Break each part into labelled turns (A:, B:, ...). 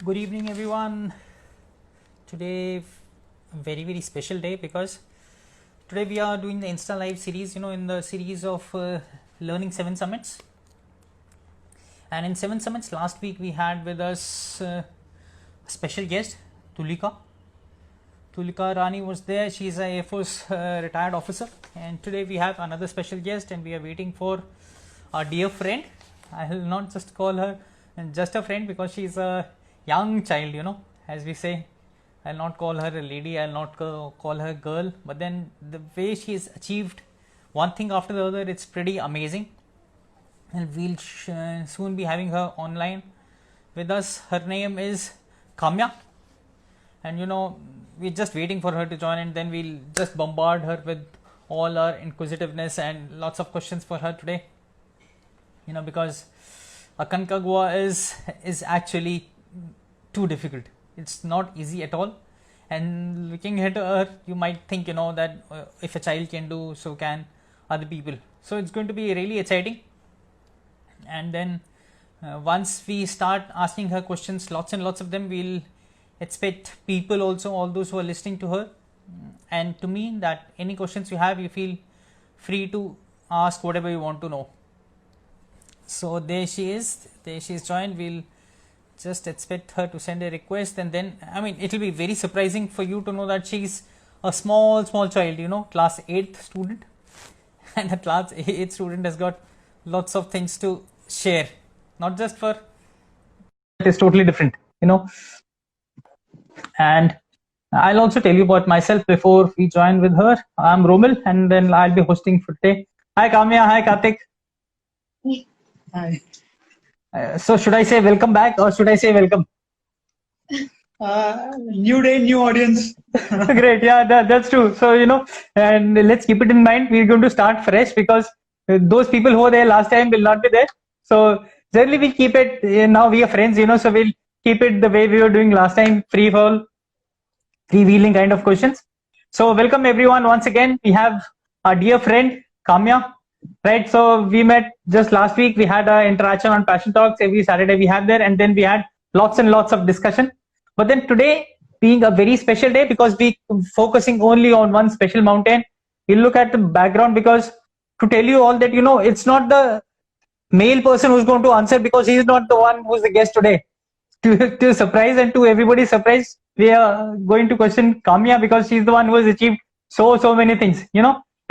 A: Good evening, everyone. Today, a very special day because today we are doing the Insta Live series. In the series of learning 7 summits. And in 7 summits, last week we had with us a special guest, Tulika. Tulika Rani was there. She's a Air Force retired officer. And today we have another special guest, and we are waiting for our dear friend. I will not just call her just a friend because she's a young child, as we say. I'll not call her a lady, I'll not call her girl, but then the way she's achieved one thing after the other, it's pretty amazing. And we'll soon be having her online with us. Her name is Kamya, and we're just waiting for her to join, and then we'll just bombard her with all our inquisitiveness and lots of questions for her today. Because Aconcagua is actually too difficult. It's not easy at all. And looking at her, you might think that if a child can do, so can other people. So it's going to be really exciting. And then once we start asking her questions, lots and lots of them, we'll expect people also, all those who are listening to her and to me, that any questions you have, you feel free to ask whatever you want to know. So there she is joined. We'll just expect her to send a request, and then it will be very surprising for you to know that she's a small child, class 8th student, and the class 8th student has got lots of things to share, not just for it is totally different, and I'll also tell you about myself before we join with her. I'm Romil, and then I'll be hosting for today. Hi Kamya, hi Karthik.
B: Hi.
A: So should I say welcome back or should I say welcome?
B: New day, new audience.
A: Great, yeah, that's true. So and let's keep it in mind. We're going to start fresh because those people who were there last time will not be there. So generally we'll keep it. Now we are friends, so we'll keep it the way we were doing last time, free fall, freewheeling kind of questions. So welcome everyone once again. We have our dear friend Kamya. Right, so we met just last week. We had an interaction on Passion Talks every Saturday we have there, and then we had lots and lots of discussion. But then today being a very special day because we focusing only on one special mountain. We'll look at the background because to tell you all that it's not the male person who's going to answer because he's not the one who's the guest today. To surprise and to everybody's surprise, we are going to question Kamya because she's the one who has achieved so many things,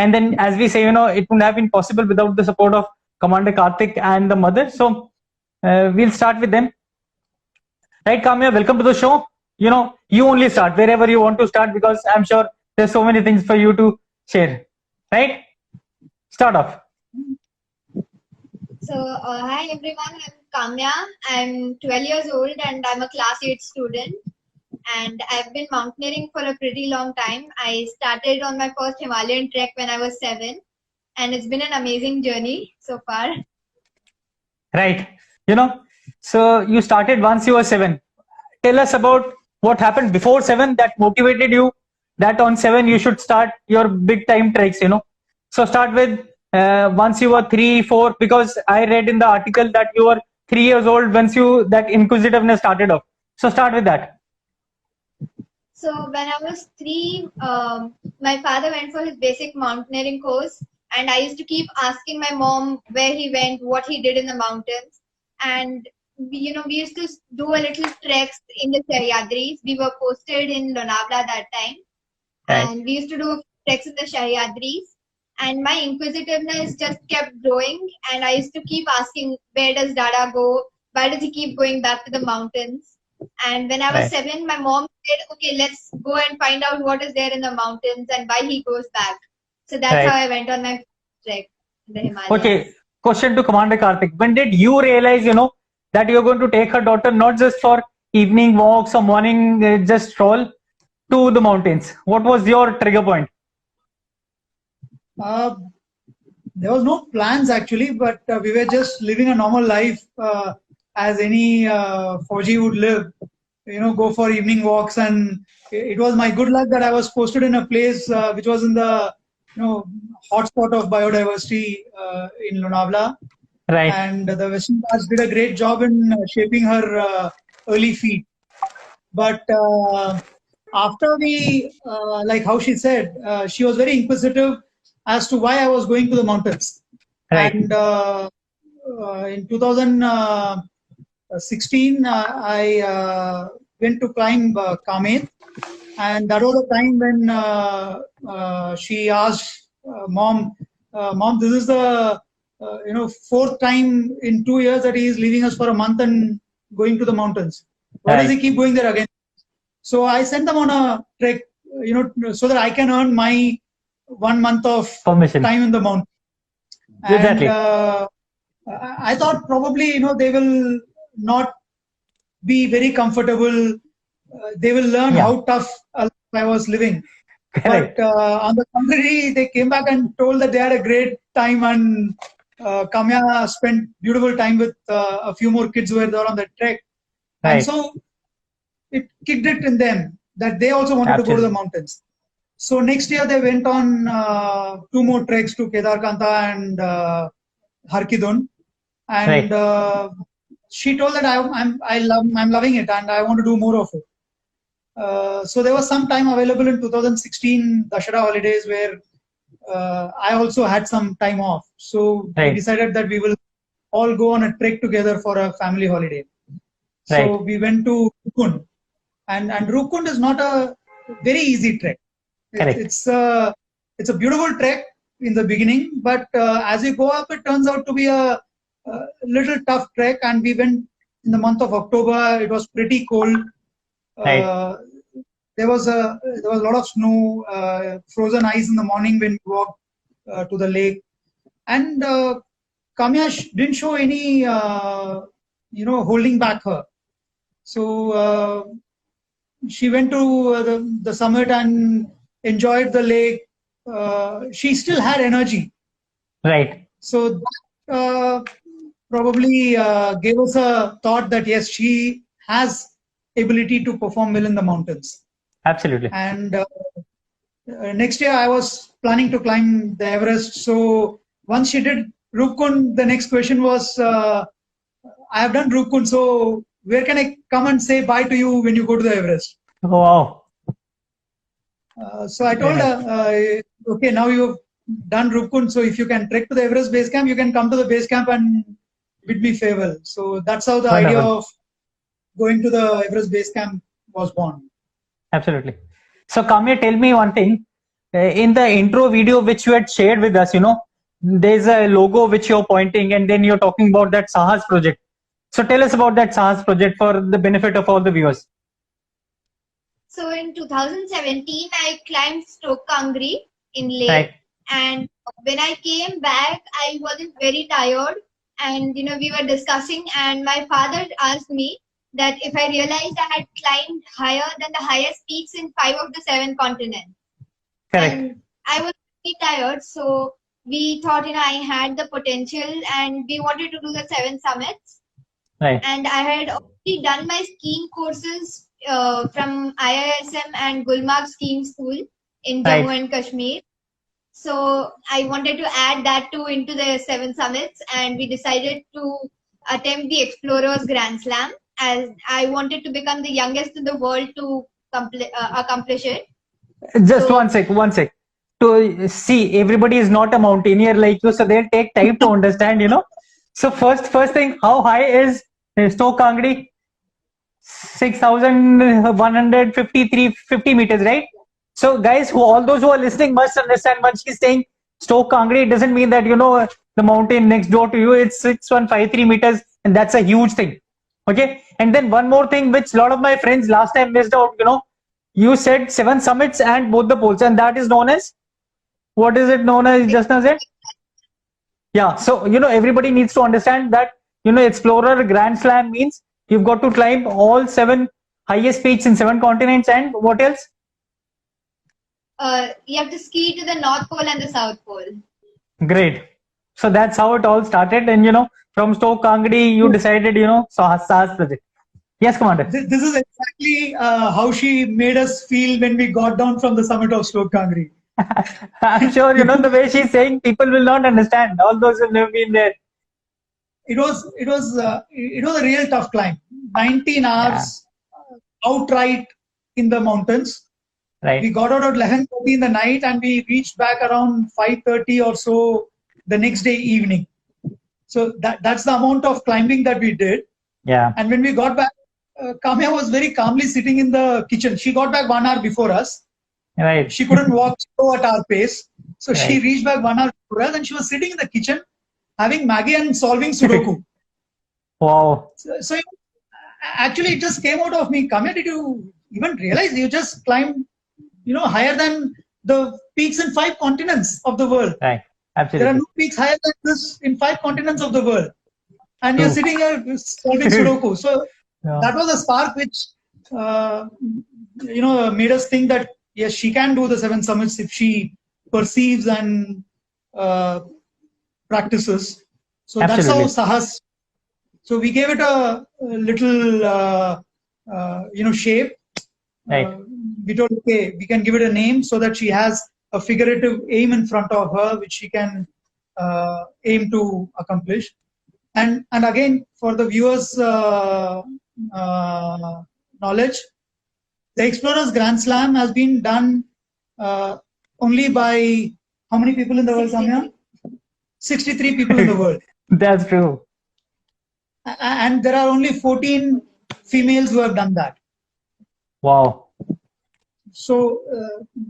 A: And then, as we say, it wouldn't have been possible without the support of Commander Karthik and the mother. So, we'll start with them. Right, Kamya, welcome to the show. You only start wherever you want to start because I'm sure there's so many things for you to share. Right? Start off.
C: So, hi everyone, I'm Kamya. I'm 12 years old and I'm a class 8 student. And I've been mountaineering for a pretty long time. I started on my first Himalayan trek when I was 7, and it's been an amazing journey so far.
A: Right. So you started once you were 7. Tell us about what happened before 7 that motivated you that on 7 you should start your big time treks, So start with once you were 3, 4, because I read in the article that you were 3 years old once that inquisitiveness started off. So start with that.
C: So when I was 3, my father went for his basic mountaineering course, and I used to keep asking my mom where he went, what he did in the mountains. And we used to do a little treks in the Sahyadris. We were posted in Lonavala that time, and we used to do treks in the Sahyadris. And my inquisitiveness just kept growing, and I used to keep asking, where does Dada go? Why does he keep going back to the mountains? And when I was 7, my mom said, okay, let's go and find out what is there in the mountains and why he goes back. So that's how I went on my trek in the Himalayas.
A: Okay, question to Commander Karthik. When did you realize, that you're going to take her daughter not just for evening walks or morning just stroll to the mountains? What was your trigger point?
B: There was no plans actually, but we were just living a normal life as any Fauji would live. Go for evening walks, and it was my good luck that I was posted in a place which was in the hotspot of biodiversity in Lonavala.
A: Right.
B: And the Western Ghats did a great job in shaping her early feet. But after we, like how she said, she was very inquisitive as to why I was going to the mountains.
A: Right.
B: And in 2016, I went to climb Kamet, and that was the time when she asked mom, "Mom, this is the fourth time in 2 years that he is leaving us for a month and going to the mountains. Why does he keep going there again?" So I sent them on a trek, so that I can earn my 1 month of
A: Permission.
B: time in the mountain.
A: Exactly.
B: And I thought probably they will not be very comfortable. They will learn how tough a life I was living.
A: Correct.
B: But on the contrary, they came back and told that they had a great time, and Kamya spent beautiful time with a few more kids who were there on the trek.
A: Right.
B: And so it kicked it in them that they also wanted to go to the mountains. So next year they went on 2 more treks to Kedarkantha and Harkidon, and she told that I'm loving it and I want to do more of it. So there was some time available in 2016 Dashara holidays where I also had some time off. So we decided that we will all go on a trek together for a family holiday. So we went to Rupkund, and Rupkund is not a very easy trek. It's a beautiful trek in the beginning, but as you go up, it turns out to be a little tough trek. And we went in the month of October. It was pretty cold. There was a lot of snow, frozen ice in the morning when we walked to the lake, and Kamya didn't show any holding back her. So she went to the summit and enjoyed the lake. She still had energy.
A: Right.
B: So that probably gave us a thought that yes, she has ability to perform well in the mountains.
A: Absolutely.
B: And next year I was planning to climb the Everest. So once she did Rupkund, the next question was, I have done Rupkund, so where can I come and say bye to you when you go to the Everest?
A: Oh, wow.
B: So I told her, okay, now you've done Rupkund, so if you can trek to the Everest base camp, you can come to the base camp and bid me farewell. So that's how the idea of going to the Everest base camp was born.
A: Absolutely. So Kamya, tell me one thing. In the intro video which you had shared with us, there's a logo which you're pointing, and then you're talking about that Sahas project. So tell us about that Sahas project for the benefit of all the viewers.
C: So in 2017, I climbed Stoke Kangri in Leh.
A: Right.
C: And when I came back, I wasn't very tired. And, we were discussing, and my father asked me that if I realized I had climbed higher than the highest peaks in 5 of the 7 continents.
A: Correct.
C: And I was pretty tired. So we thought, I had the potential, and we wanted to do the 7 summits.
A: Right.
C: And I had already done my skiing courses from IISM and Gulmarg Skiing School in Jammu and Kashmir. So I wanted to add that too into the 7 summits, and we decided to attempt the Explorers Grand Slam, as I wanted to become the youngest in the world to accomplish it.
A: Just one sec. To see, everybody is not a mountaineer like you, so they'll take time to understand, So first thing, how high is Stoke Kangri? 6,150 meters, right? So guys, all those who are listening must understand, when she's saying Stoke Kangri, it doesn't mean that, the mountain next door to you, it's 6,153 meters, and that's a huge thing. Okay. And then one more thing, which a lot of my friends last time missed out, you said 7 summits and both the poles, and that is known as, what is it known as, just now said? Yeah. So, everybody needs to understand that, Explorer Grand Slam means you've got to climb all 7 highest peaks in 7 continents, and what else?
C: You have to ski to the North Pole and the South Pole.
A: Great. So that's how it all started, and from Stoke Kangri, you decided, Sahas project. Yes, Commander.
B: This is exactly how she made us feel when we got down from the summit of Stoke Kangri.
A: I'm sure, the way she's saying, people will not understand, all those who have been there.
B: It was a real tough climb. 19 hours outright in the mountains.
A: Right.
B: We got out at 11:30 in the night and we reached back around 5:30 or so the next day evening. So that's the amount of climbing that we did.
A: Yeah.
B: And when we got back, Kamya was very calmly sitting in the kitchen. She got back 1 hour before us.
A: Right.
B: She couldn't walk slow at our pace. So she
A: Right.
B: reached back 1 hour before us and she was sitting in the kitchen having Maggie and solving Sudoku.
A: Wow.
B: So actually it just came out of me. Kamya, did you even realize you just climbed, higher than the peaks in 5 continents of the world?
A: Right.
B: There are
A: Absolutely.
B: no peaks higher than this in 5 continents of the world. And you're
A: True.
B: sitting here solving Sudoku. So
A: Yeah.
B: that was a spark which, made us think that, yes, she can do the 7 summits if she perceives and practices. So
A: Absolutely.
B: that's how Sahas. So we gave it a little, shape.
A: Right.
B: We told, okay, we can give it a name so that she has a figurative aim in front of her, which she can aim to accomplish. And again, for the viewers' knowledge, the Explorers Grand Slam has been done only by how many people in the world, Samya? 63 people in the world.
A: That's true.
B: And there are only 14 females who have done that.
A: Wow.
B: So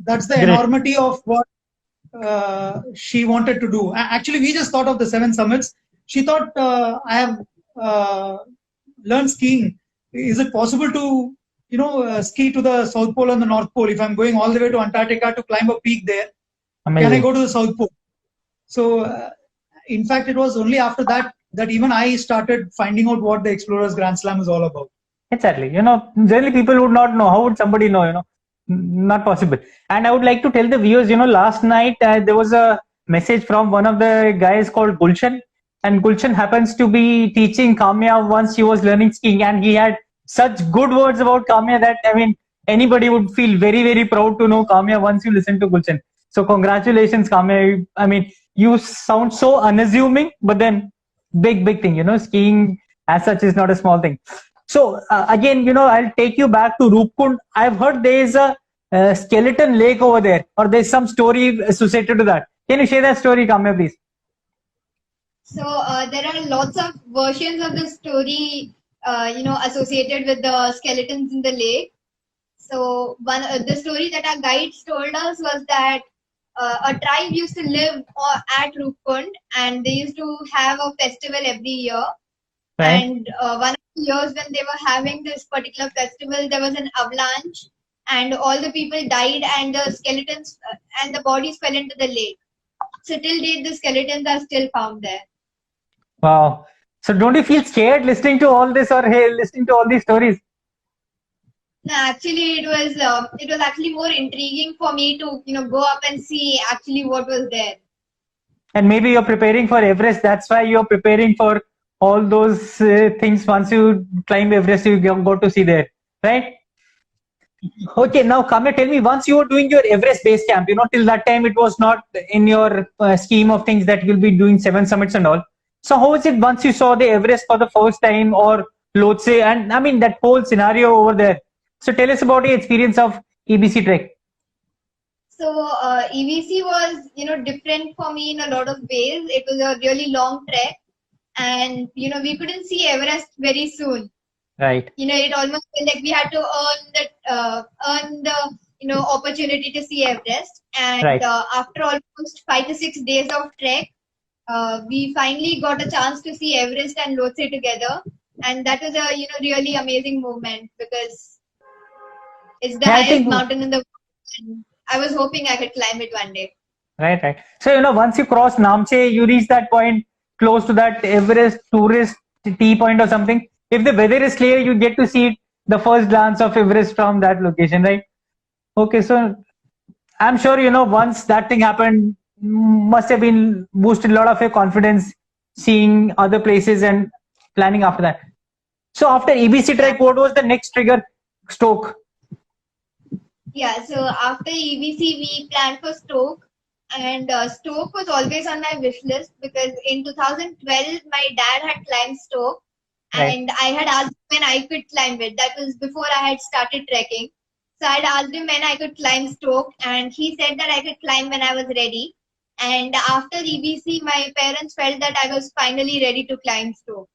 B: that's the
A: Great.
B: enormity of what she wanted to do. Actually, we just thought of the 7 summits. She thought, I have learned skiing. Is it possible to, ski to the South Pole and the North Pole? If I'm going all the way to Antarctica to climb a peak there,
A: Amazing.
B: can I go to the South Pole? So, in fact, it was only after that even I started finding out what the Explorers Grand Slam is all about.
A: Exactly. Generally people would not know. How would somebody know? Not possible. And I would like to tell the viewers, last night there was a message from one of the guys called Gulshan. And Gulshan happens to be teaching Kamya once she was learning skiing. And he had such good words about Kamya that, anybody would feel very, very proud to know Kamya once you listen to Gulshan. So congratulations, Kamya. You sound so unassuming, but then big thing. Skiing as such is not a small thing. So again, I'll take you back to Roopkund. I've heard there is a skeleton lake over there, or there's some story associated to that. Can you share that story, Kamya, please?
C: So there are lots of versions of the story, associated with the skeletons in the lake. So the story that our guides told us was that a tribe used to live at Roopkund, and they used to have a festival every year.
A: Right.
C: And one of the years when they were having this particular festival, there was an avalanche, and all the people died, and the skeletons and the bodies fell into the lake. So till date, the skeletons are still found there.
A: Wow. So don't you feel scared listening to all this, or listening to all these stories?
C: No, actually, it was actually more intriguing for me to go up and see actually what was there.
A: And maybe you're preparing for Everest. That's why you're preparing for all those things. Once you climb Everest, you go to see there, right? Okay, now Kamya, tell me, once you were doing your Everest base camp, till that time it was not in your scheme of things that you'll be doing 7 summits and all. So how was it once you saw the Everest for the first time, or Lhotse, and that whole scenario over there? So tell us about your experience of EBC trek.
C: So EBC was different for me in a lot of ways. It was a really long trek, and we couldn't see Everest very soon.
A: Right.
C: It almost felt like we had to earn the opportunity to see Everest. And
A: Right.
C: After almost 5 to 6 days of trek, we finally got a chance to see Everest and Lhotse together, and that was a really amazing moment because it's the
A: Yeah, I
C: highest
A: think-
C: mountain in the world. And I was hoping I could climb it one day.
A: Right. So, once you cross Namche, you reach that point close to that Everest tourist tea point or something. If the weather is clear, you get to see the first glance of Everest from that location, right? Okay, so I'm sure, once that thing happened, must have been boosted a lot of your confidence, seeing other places and planning after that. So after EBC trek, what was the next trigger? Stoke.
C: Yeah, so after EBC, we planned for Stoke, and Stoke was always on my wish list because in 2012, my dad had climbed Stoke,
A: Right.
C: and I had asked when I could climb it. That was before I had started trekking. So I had asked him when I could climb Stoke, and he said that I could climb when I was ready. And after EBC, my parents felt that I was finally ready to climb Stoke.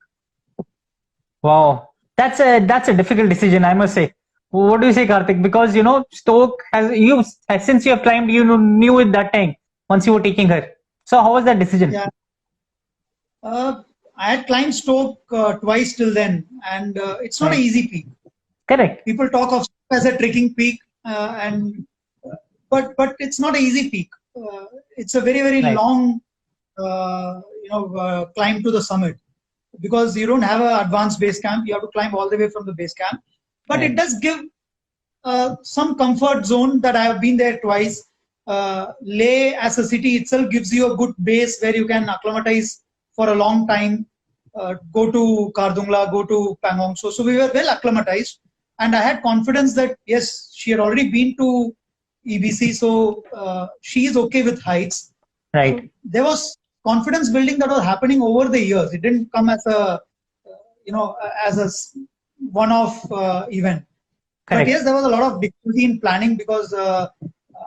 A: Wow, that's a difficult decision, I must say. What do you say, Karthik? Because Stoke since you have climbed, knew it that time once you were taking her. So how was that decision?
B: Yeah. I had climbed Stoke twice till then, and it's not an easy peak.
A: Correct.
B: People talk of Stoke as a trekking peak, but it's not an easy peak. It's a very
A: Right.
B: long climb to the summit, because you don't have an advanced base camp. You have to climb all the way from the base camp, but
A: Right.
B: it does give some comfort zone that I have been there twice. Leh as a city itself gives you a good base where you can acclimatize for a long time. Go to Kardungla, go to Pangong. So we were well acclimatized, and I had confidence that yes, she had already been to EBC, so she is okay with heights.
A: Right.
B: So there was confidence building that was happening over the years. It didn't come as a one-off event.
A: Correct.
B: But yes, there was a lot of difficulty in planning, because I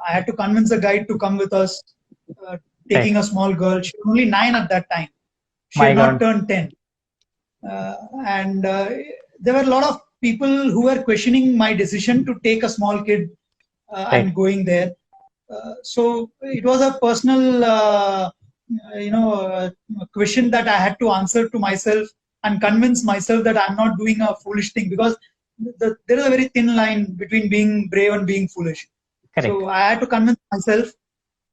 B: had to convince the guide to come with us, taking a small girl. She was only 9 at that time. She
A: My
B: had
A: God.
B: not turned 10. And there were a lot of people who were questioning my decision to take a small kid and going there. So it was a personal, question that I had to answer to myself and convince myself that I'm not doing a foolish thing, because there is a very thin line between being brave and being foolish.
A: Correct.
B: So I had to convince myself,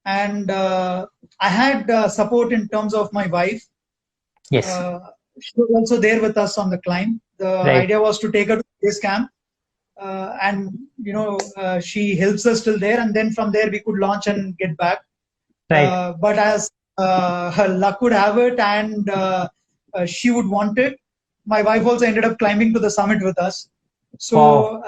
B: and I had support in terms of my wife.
A: Yes.
B: She was also there with us on the climb. The idea was to take her to base camp, and she helps us till there, and then from there we could launch and get back.
A: Right.
B: But as her luck would have it, and she would want it, my wife also ended up climbing to the summit with us. So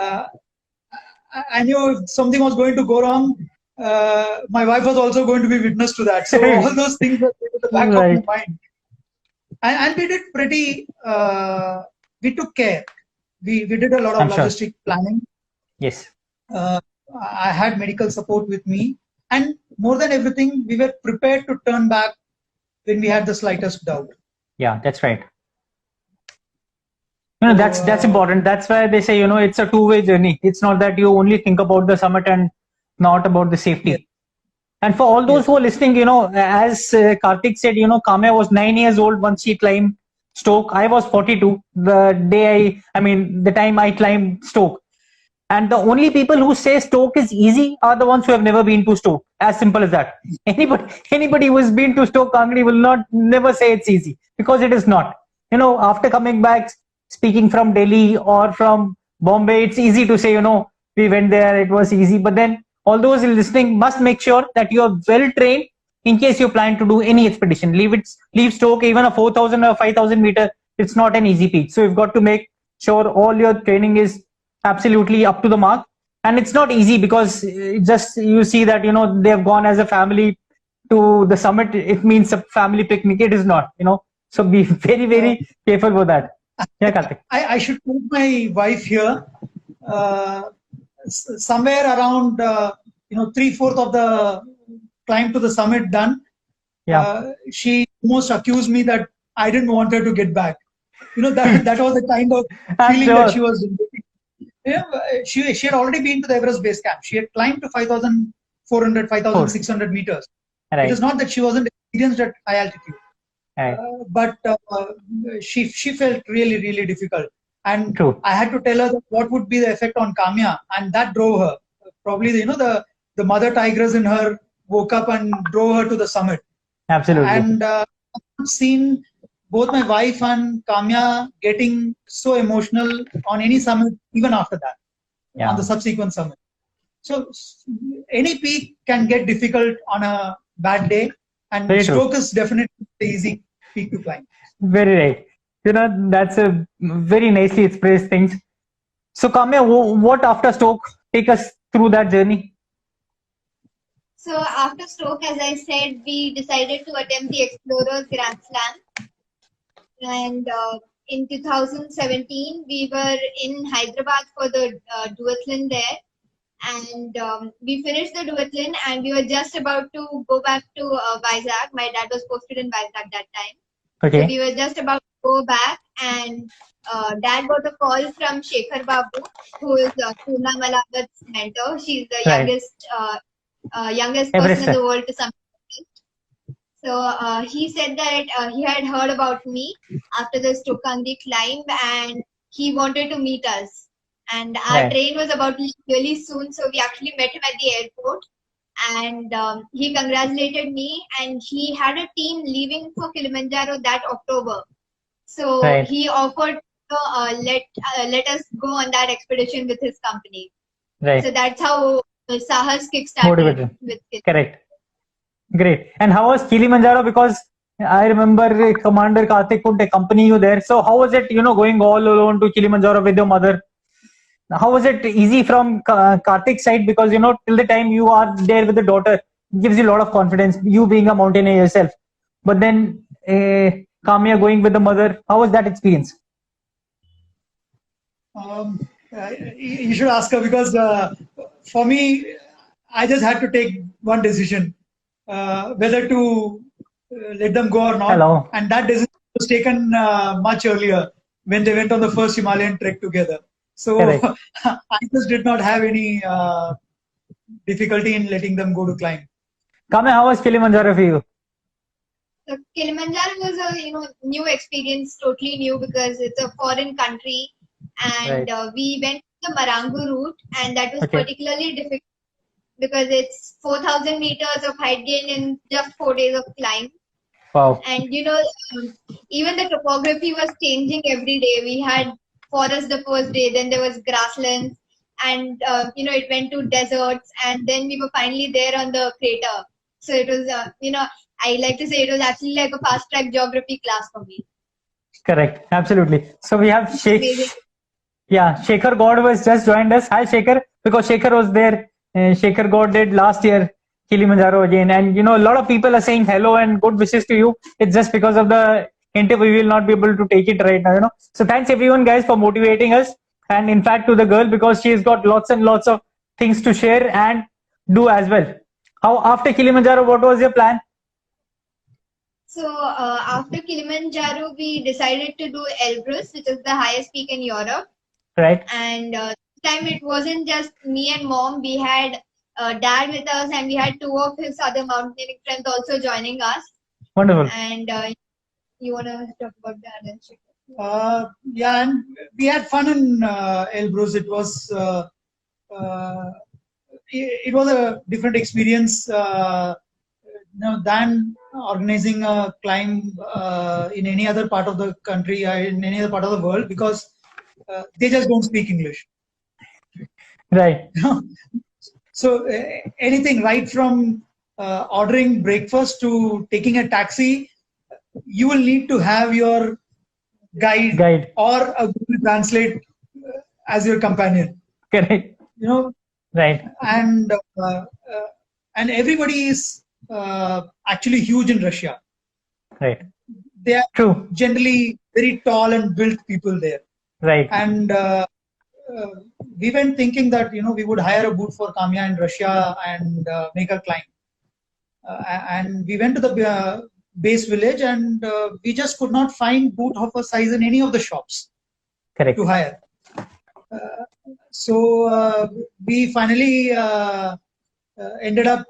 B: I knew if something was going to go wrong, my wife was also going to be witness to that. So all those things were in the back of my mind. And we did pretty, we took care. We did a lot of logistic planning.
A: Yes.
B: I had medical support with me. And more than everything, we were prepared to turn back when we had the slightest doubt.
A: Yeah, that's right. That's important. That's why they say, it's a two-way journey. It's not that you only think about the summit and not about the safety.
B: Yeah.
A: And for all those who are listening, as Karthik said, Kamya was 9 years old once she climbed Stoke. I was 42 the time I climbed Stoke. And the only people who say Stoke is easy are the ones who have never been to Stoke. As simple as that. Anybody who has been to Stoke Kangri will never say it's easy, because it is not. After coming back, speaking from Delhi or from Bombay, it's easy to say, we went there, it was easy. But then all those listening must make sure that you are well trained in case you plan to do any expedition. Leave Stoke, even a 4,000 or 5,000 meter, it's not an easy peak. So you've got to make sure all your training is absolutely up to the mark. And it's not easy, because just you see that, they have gone as a family to the summit. It means a family picnic. It is not, So be very, very careful with that. Yeah, Karthik.
B: I should put my wife here. Somewhere around 3/4 of the climb to the summit done.
A: Yeah.
B: She almost accused me that I didn't want her to get back. That was the kind of feeling that she was in. She had already been to the Everest base camp. She had climbed to 5,400, 5,600 meters.
A: Right.
B: It is not that she wasn't experienced at high altitude.
A: Right.
B: But she felt really, really difficult. And
A: True.
B: I had to tell her that what would be the effect on Kamya, and that drove her. Probably, the mother tigress in her woke up and drove her to the summit.
A: Absolutely.
B: And I've seen both my wife and Kamya getting so emotional on any summit, even after that, on the subsequent summit. So any peak can get difficult on a bad day, and Stoke is definitely the easy peak to climb.
A: Very right. That's a very nicely expressed things. So Kamya, what after Stoke? Take us through that journey.
C: So after Stoke, as I said, we decided to attempt the Explorers Grand Slam. And in 2017, we were in Hyderabad for the duathlon there, and we finished the duathlon, and we were just about to go back to Vizag. My dad was posted in Vizag that time, so
A: Okay.
C: we were just about to go back, and dad got a call from Shekhar Babu, who is Purna Malabat's mentor. She's the
A: Right.
C: youngest
A: Everest.
C: person in the world to summit. So he said that he had heard about me after the Stokangri climb, and he wanted to meet us. And our
A: Right.
C: train was about to leave really soon, so we actually met him at the airport. And he congratulated me, and he had a team leaving for Kilimanjaro that October. So
A: Right.
C: he offered to let us go on that expedition with his company.
A: Right.
C: So that's how Sahas kickstarted
A: Motivated.
C: with it.
A: Correct. Great. And how was Kilimanjaro? Because I remember Commander Karthik could accompany you there. So how was it, going all alone to Kilimanjaro with your mother? How was it easy from Karthik's side? Because, till the time you are there with the daughter, it gives you a lot of confidence, you being a mountaineer yourself. But then Kamya going with the mother, how was that experience?
B: You should ask her, because for me, I just had to take one decision, whether to let them go or not.
A: Hello.
B: And that decision was taken much earlier, when they went on the first Himalayan trek together. So
A: Correct.
B: I just did not have any difficulty in letting them go to climb.
A: Kamya, how was Kilimanjaro for you?
C: So Kilimanjaro was a new experience, totally new, because it's a foreign country, and we went the Marangu route, and that was
A: Okay.
C: particularly difficult because it's 4,000 meters of height gain in just 4 days of climb.
A: Wow.
C: And even the topography was changing every day. We had forest the first day, then there was grasslands, and it went to deserts, and then we were finally there on the crater. So it was I like to say it was actually like a fast track geography class for me.
A: Correct. Absolutely. So we have
C: Amazing.
A: Shekhar God was just joined us. Hi, Shekhar. Because Shekhar was there. Shekhar God did last year Kilimanjaro again. And, a lot of people are saying hello and good wishes to you. It's just because of the interview, we will not be able to take it right now, So thanks everyone, guys, for motivating us. And in fact, to the girl, because she's got lots and lots of things to share and do as well. How, after Kilimanjaro, what was your plan?
C: So after Kilimanjaro, we decided to do Elbrus, which is the highest peak in Europe.
A: Right.
C: And this time it wasn't just me and mom. We had dad with us, and we had two of his other mountaineering friends also joining us.
A: Wonderful.
C: And you want to talk about that?
B: And we had fun in Elbrus. It was a different experience than organizing a climb in any other part of the country, in any other part of the world, because they just don't speak English.
A: Right.
B: So anything right from ordering breakfast to taking a taxi, you will need to have your guide. Or a Google Translate as your companion.
A: Correct. Right.
B: And everybody is actually huge in Russia.
A: Right.
B: They are
A: True.
B: generally very tall and built people there.
A: Right.
B: And we went thinking that we would hire a boot for Kamya in Russia and make her climb. And we went to the base village, and we just could not find boot of a size in any of the shops.
A: Correct.
B: To hire. So we finally ended up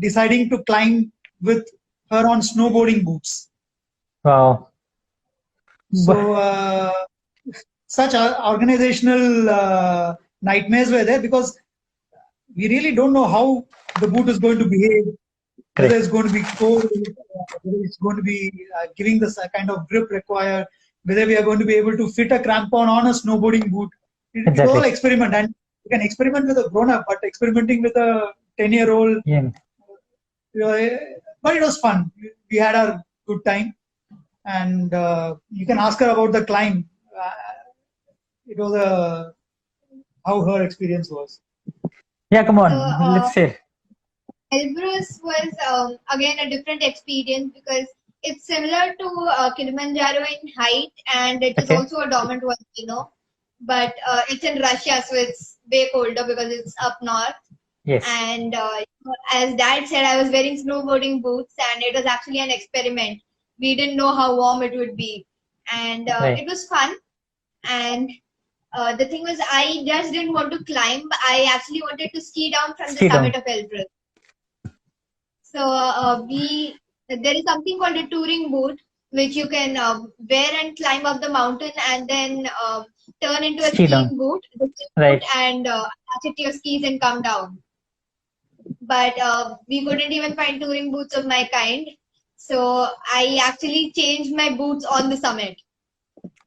B: deciding to climb with her on snowboarding boots.
A: Wow.
B: So such organizational nightmares were there, because we really don't know how the boot is going to behave. Whether it's going to be cold, whether it's going to be giving the kind of grip required, whether we are going to be able to fit a crampon on a snowboarding boot. It's all experiment, and you can experiment with a grown-up, but experimenting with a 10-year-old, but it was fun. We had a good time, and you can ask her about the climb. It was how her experience was.
A: Yeah, come on, let's say.
C: Elbrus was again a different experience, because it's similar to Kilimanjaro in height, and it is
A: Okay.
C: also a dormant volcano. But it's in Russia, so it's way colder because it's up north.
A: Yes.
C: And as Dad said, I was wearing snowboarding boots, and it was actually an experiment. We didn't know how warm it would be, and
A: Right.
C: it was fun. And the thing was, I just didn't want to climb. I actually wanted to ski down from
A: Ski
C: the
A: down.
C: summit of Elbrus. So there is something called a touring boot, which you can wear and climb up the mountain, and then turn into a
A: Ski down.
C: skiing boot, the skiing
A: Right.
C: boot, and attach it to your skis and come down. But we couldn't even find touring boots of my kind, so I actually changed my boots on the summit.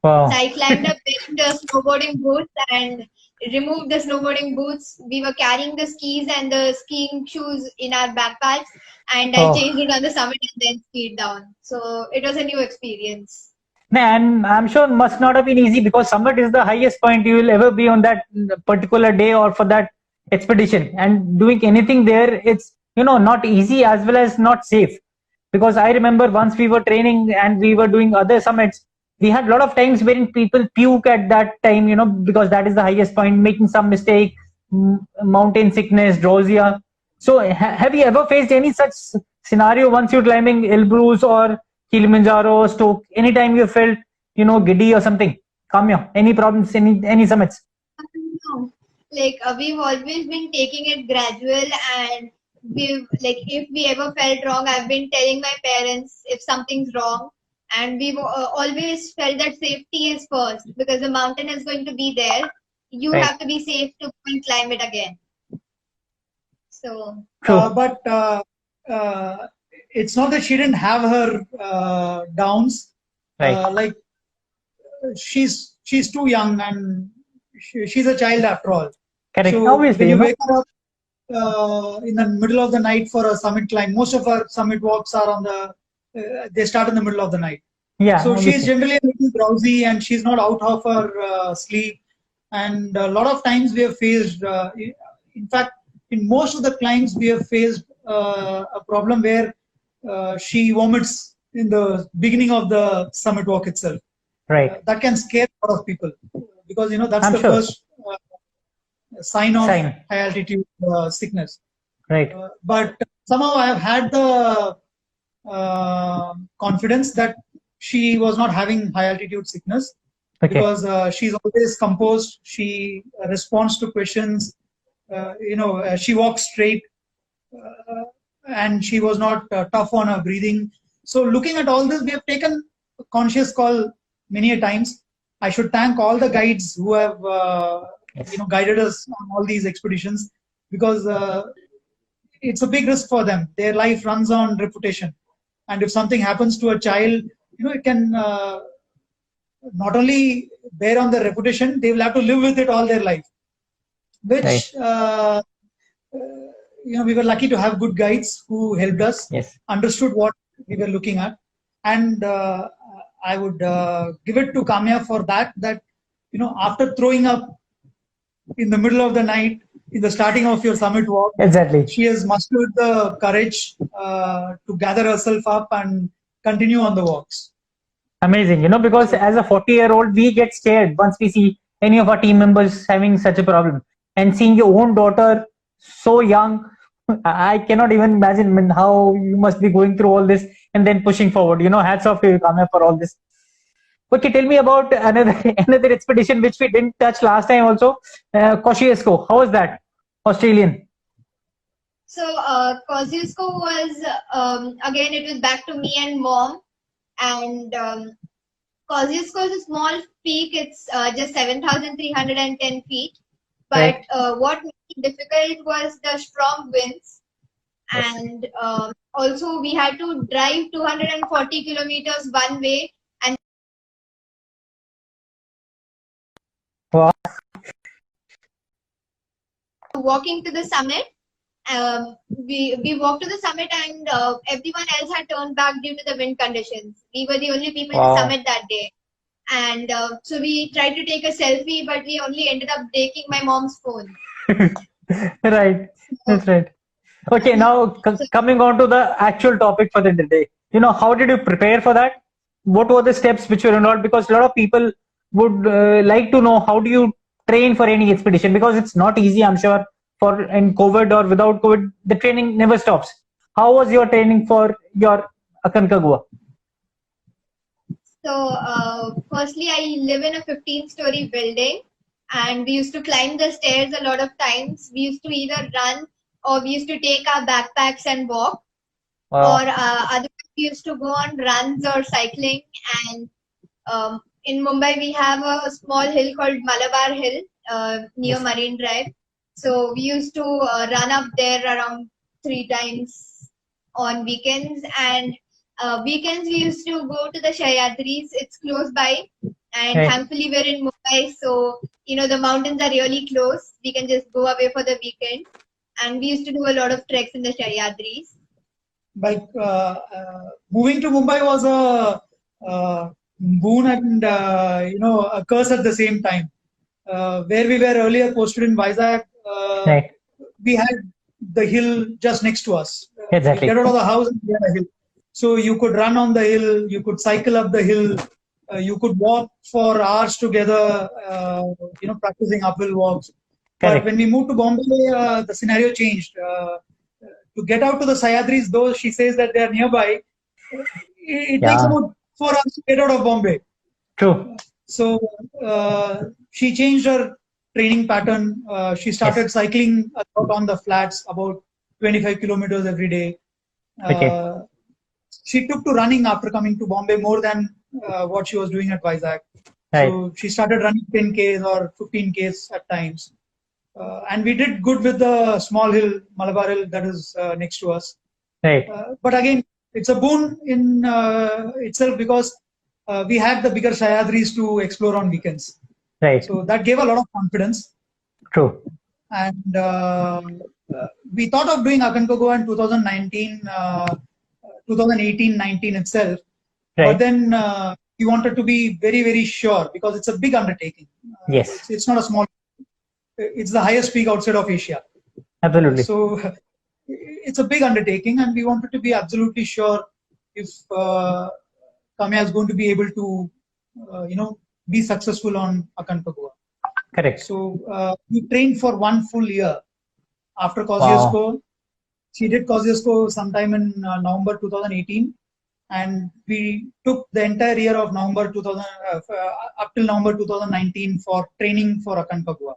A: Wow.
C: So I climbed up in the snowboarding boots and removed the snowboarding boots. We were carrying the skis and the skiing shoes in our backpacks, and I
A: Oh.
C: changed it on the summit and then skied down. So it was a new experience.
A: And I'm sure it must not have been easy because summit is the highest point you will ever be on that particular day or for that expedition. And doing anything there, it's not easy as well as not safe. Because I remember once we were training and we were doing other summits, we had a lot of times wherein people puke at that time, because that is the highest point, making some mistake, mountain sickness, nausea. So have you ever faced any such scenario once you're climbing Elbrus or Kilimanjaro, Stoke? Anytime you felt, giddy or something? Kamya, any problems, any summits?
C: No. Like we've always been taking it gradual, and if we ever felt wrong, I've been telling my parents if something's wrong, and we've always felt that safety is first because the mountain is going to be there. You
A: Right.
C: have to be safe to go and climb it again. So
A: True.
B: But it's not that she didn't have her downs.
A: Right.
B: Like she's too young and she's a child after all.
A: Correct.
B: So
A: Obviously,
B: when you wake her up in the middle of the night for a summit climb, most of our summit walks are on the. They start in the middle of the night.
A: yeah.
B: So
A: Obviously.
B: she's generally a little drowsy and she's not out of her sleep. And a lot of times we have faced, in fact, in most of the climbs we have faced a problem where she vomits in the beginning of the summit walk itself.
A: Right.
B: That can scare a lot of people because that's
A: I'm
B: the
A: sure.
B: first sign of
A: Sign.
B: high altitude sickness.
A: Right.
B: But somehow I have had the confidence that she was not having high altitude sickness
A: Okay.
B: because she's always composed. She responds to questions. She walks straight, and she was not tough on her breathing. So looking at all this, we have taken a conscious call many a times. I should thank all the guides who have guided us on all these expeditions because it's a big risk for them. Their life runs on reputation, and if something happens to a child, it can not only bear on their reputation, they will have to live with it all their life. Which
A: Right.
B: we were lucky to have good guides who helped us,
A: Yes.
B: understood what we were looking at, and I would give it to Kamya for that. That after throwing up in the middle of the night in the starting of your summit walk,
A: Exactly.
B: she has mustered the courage to gather herself up and continue on the walks.
A: Amazing. Because as a 40-year-old, we get scared once we see any of our team members having such a problem. And seeing your own daughter so young, I cannot even imagine how you must be going through all this and then pushing forward. Hats off to you, Kamya, for all this. Okay, tell me about another expedition which we didn't touch last time also. Kosciuszko. How was that? Australian.
C: So Kosciuszko was again, it was back to me and mom, and Kosciuszko is a small peak. It's just 7,310 feet. But what made it difficult was the strong winds, and also we had to drive 240 kilometers one way.
A: Wow.
C: Walking to the summit, we walked to the summit, and everyone else had turned back due to the wind conditions. We were the only people in the summit that day, and so we tried to take a selfie, but we only ended up breaking my mom's phone.
A: Right. That's right. Okay, now coming on to the actual topic for the day. how did you prepare for that? What were the steps which were involved? Because a lot of people would like to know, how do you train for any expedition? Because it's not easy, I'm sure, for in COVID or without COVID, the training never stops. How was your training for your Aconcagua?
C: So, firstly, I live in a 15-story building, and we used to climb the stairs a lot of times. We used to either run or we used to take our backpacks and walk,
A: Wow.
C: or otherwise we used to go on runs or cycling. And in Mumbai, we have a small hill called Malabar Hill near
A: Yes.
C: Marine Drive. So we used to run up there around 3 times on weekends. And weekends we used to go to the Sahyadris. It's close by, and
A: Right.
C: thankfully we're in Mumbai, so the mountains are really close. We can just go away for the weekend, and we used to do a lot of treks in the Sahyadris.
B: Like moving to Mumbai was a boon and a curse at the same time. Where we were earlier posted in Vizag,
A: Right.
B: we had the hill just next to us.
A: Exactly.
B: We get out of the house and we had a hill. So you could run on the hill, you could cycle up the hill, you could walk for hours together, practicing uphill walks.
A: Correct.
B: But when we moved to Bombay, the scenario changed. To get out to the Sahyadris, though she says that they are nearby, it takes
A: Yeah.
B: about 4 hours to get out of Bombay.
A: True.
B: So she changed her training pattern. She started cycling out on the flats, about 25 kilometers every day.
A: Okay.
B: She took to running after coming to Bombay more than what she was doing at Vizag.
A: Right.
B: So she started running 10Ks or 15Ks at times. And we did good with the small hill, Malabar Hill, that is next to us.
A: Right.
B: But again, it's a boon in itself, because we had the bigger Sahyadris to explore on weekends.
A: Right.
B: So that gave a lot of confidence.
A: True.
B: And we thought of doing Aconcagua in 2018-19 itself.
A: Right.
B: But then we wanted to be very, very sure, because it's a big undertaking.
A: Yes.
B: It's not a small. It's the highest peak outside of Asia.
A: Absolutely.
B: So it's a big undertaking, and we wanted to be absolutely sure if Kamya is going to be able to, be successful on Aconcagua.
A: Correct.
B: So we trained for 1 full year after Kosciuszko. She did Kosciuszko sometime in November 2018, and we took the entire year of November 2000 up till November 2019 for training for Aconcagua.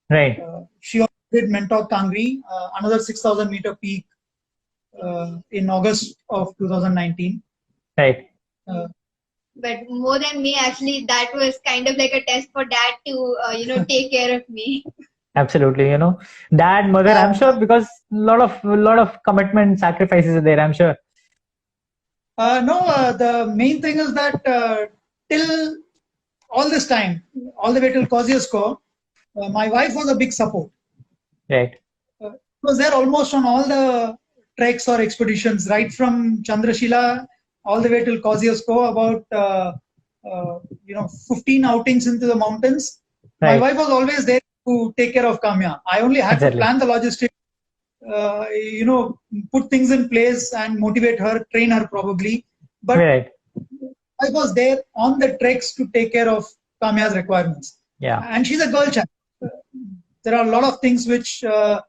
A: Right.
B: She also did Mentok Kangri, another 6,000 meter peak in August of 2019.
A: Right.
C: But more than me, actually, that was kind of like a test for dad to, take care of me.
A: Absolutely. Dad, mother, I'm sure, because a lot of commitment, sacrifices are there, I'm sure.
B: No, the main thing is that till all this time, all the way till Kosciuszko, my wife was a big support.
A: Right.
B: She was there almost on all the treks or expeditions, right from Chandrashila all the way till Kosciuszko, about 15 outings into the mountains.
A: Right.
B: My wife was always there to take care of Kamya. I only had
A: Exactly.
B: to plan the logistics, put things in place and motivate her, train her probably. But
A: Right.
B: I was there on the treks to take care of Kamya's requirements.
A: Yeah.
B: And she's a girl child. There are a lot of things which, a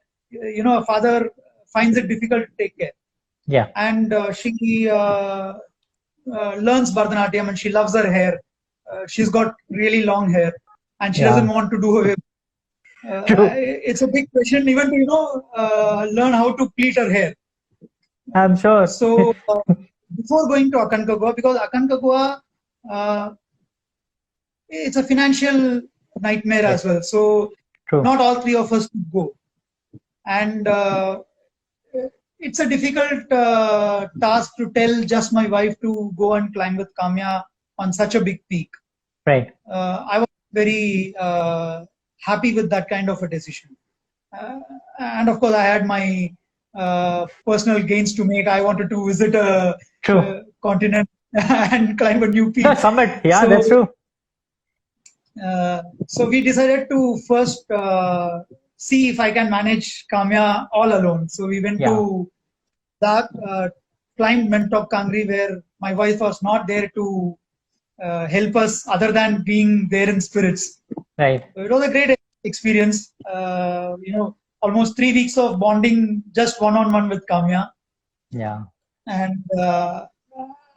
B: father finds it difficult to take care.
A: Yeah.
B: And she learns Bharatanatyam, and she loves her hair. She's got really long hair, and she doesn't want to do away.
A: True.
B: It's a big question even to learn how to pleat her hair.
A: I'm sure.
B: So before going to Aconcagua, because Aconcagua, it's a financial nightmare as well. So
A: True.
B: not all three of us could go, and it's a difficult task to tell just my wife to go and climb with Kamya on such a big peak.
A: Right.
B: I was very happy with that kind of a decision. And of course, I had my personal gains to make. I wanted to visit a continent and climb a new peak.
A: The summit. Yeah,
B: So,
A: that's true.
B: So we decided to first see if I can manage Kamya all alone. So we went to Ladakh. climbed Mentop Kangri, where my wife was not there to help us other than being there in spirits.
A: Right.
B: So it was a great experience. Almost 3 weeks of bonding just one-on-one with Kamya.
A: Yeah.
B: And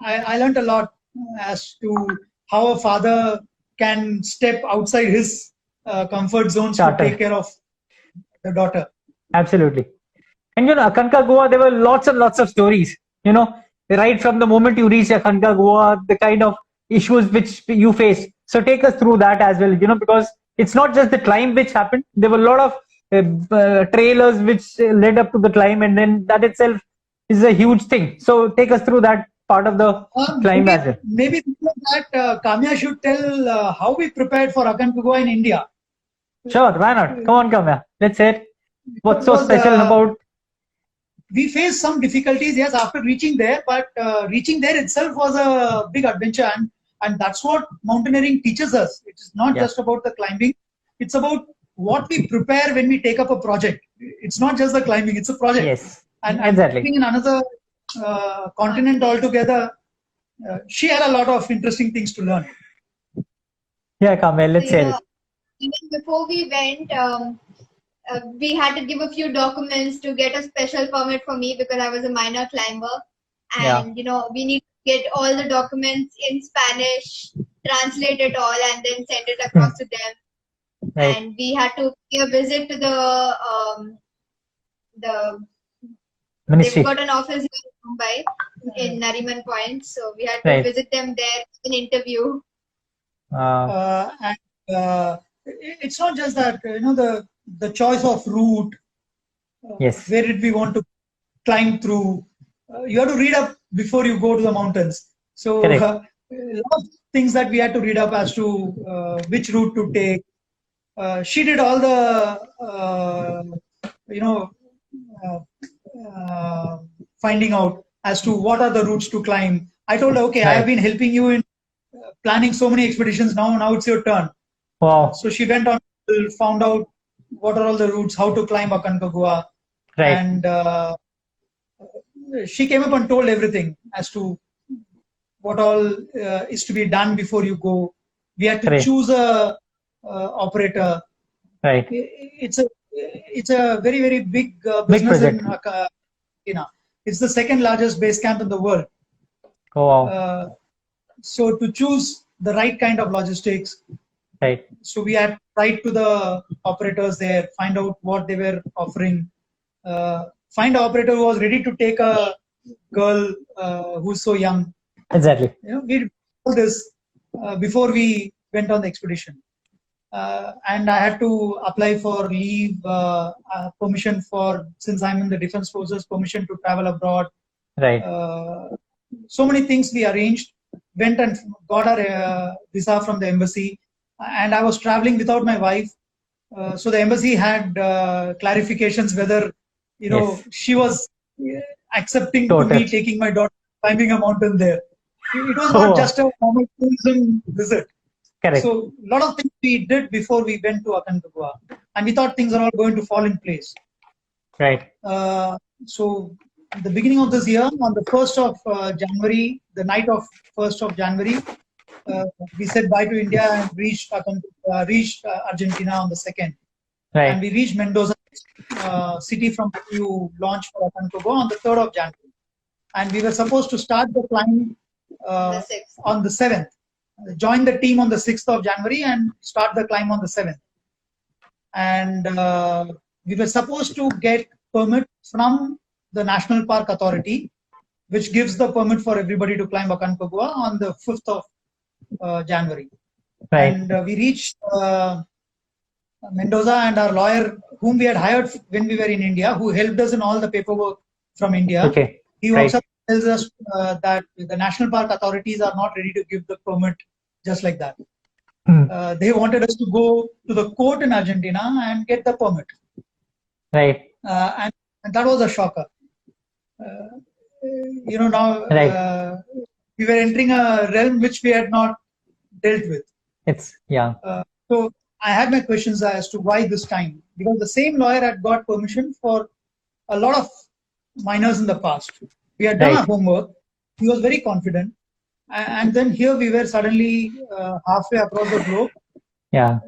B: I learned a lot as to how a father can step outside his comfort zones to take care of the daughter.
A: Absolutely. And Aconcagua, there were lots and lots of stories. Right from the moment you reach Aconcagua, the kind of issues which you face. So take us through that as well, because it's not just the climb which happened. There were a lot of trailers which led up to the climb, and then that itself is a huge thing. So take us through that part of the climb as well.
B: Maybe before that, Kamya should tell how we prepared for Aconcagua in India.
A: Sure, why not? Come on, Kamya. Let's hear it. What's so special about?
B: We faced some difficulties, yes, after reaching there, but reaching there itself was a big adventure, and that's what mountaineering teaches us. It's not just about the climbing; it's about what we prepare when we take up a project. It's not just the climbing; it's a project.
A: Yes,
B: and
A: exactly.
B: Being in another continent altogether, she had a lot of interesting things to learn.
A: Yeah, Kamya, let's hear it.
C: Even before we went, we had to give a few documents to get a special permit for me because I was a minor climber. And, we need to get all the documents in Spanish, translate it all, and then send it across to them. Right. And we had to pay a visit to the ministry. They've got an office in Mumbai, in Nariman Point. So we had to visit them there, an interview.
B: It's not just that, the choice of route.
A: Yes.
B: Where did we want to climb through? You have to read up before you go to the mountains. So a lot of things that we had to read up as to which route to take. She did all the, finding out as to what are the routes to climb. I told her, okay, I have been helping you in planning so many expeditions. Now it's your turn.
A: Wow.
B: So she went on, found out what are all the routes, how to climb Aconcagua.
A: Right.
B: And she came up and told everything as to what all is to be done before you go. We had to choose a operator.
A: Right.
B: It's a very, very big business in Argentina. It's the second largest base camp in the world.
A: Oh, wow.
B: So to choose the right kind of logistics.
A: Right.
B: So we had to write to the operators there, find out what they were offering, find an operator who was ready to take a girl who's so young.
A: Exactly.
B: We did all this before we went on the expedition. And I had to apply for leave, permission since I'm in the defense forces, permission to travel abroad.
A: Right.
B: So many things we arranged, went and got our visa from the embassy. And I was traveling without my wife. So the embassy had clarifications whether, she was accepting to me taking my daughter climbing a mountain there. It was not just a normal tourism visit.
A: Correct.
B: So a lot of things we did before we went to Aconcagua. And we thought things are all going to fall in place.
A: Right.
B: So at the beginning of this year, on the 1st of January, the night of 1st of January, we said bye to India and reached Argentina on the 2nd.
A: Right.
B: And we reached Mendoza, city from which you launched for Aconcagua on the 3rd of January. And we were supposed to start the climb on the 7th. Join the team on the 6th of January and start the climb on the 7th. And we were supposed to get permit from the National Park Authority, which gives the permit for everybody to climb Aconcagua on the 5th of January.
A: Right.
B: And we reached Mendoza, and our lawyer, whom we had hired when we were in India, who helped us in all the paperwork from India, he also tells us that the National Park authorities are not ready to give the permit just like that. They wanted us to go to the court in Argentina and get the permit.
A: Right.
B: And that was a shocker. Now we were entering a realm which we had not dealt with. So I had my questions as to why this time, because the same lawyer had got permission for a lot of miners in the past. We had done
A: Right.
B: our homework. He was very confident. And then here we were suddenly halfway across the globe,
A: Yeah.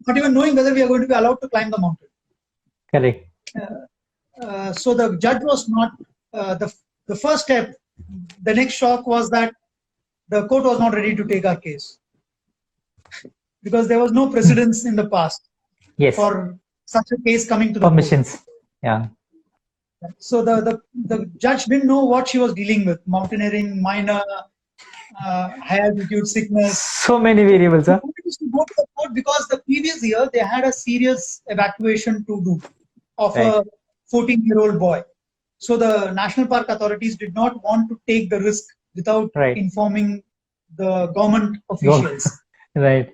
B: not even knowing whether we are going to be allowed to climb the mountain.
A: Correct.
B: So the judge was not the first step. The next shock was that the court was not ready to take our case because there was no precedence in the past
A: Yes.
B: for such a case coming to the court.
A: Permissions. Yeah.
B: So the judge didn't know what she was dealing with: mountaineering, minor, high altitude sickness.
A: So many variables, huh?
B: They wanted to go to the court because the previous year they had a serious evacuation to do of a 14-year-old boy. So the National Park authorities did not want to take the risk without
A: Right.
B: informing the government officials.
A: Right.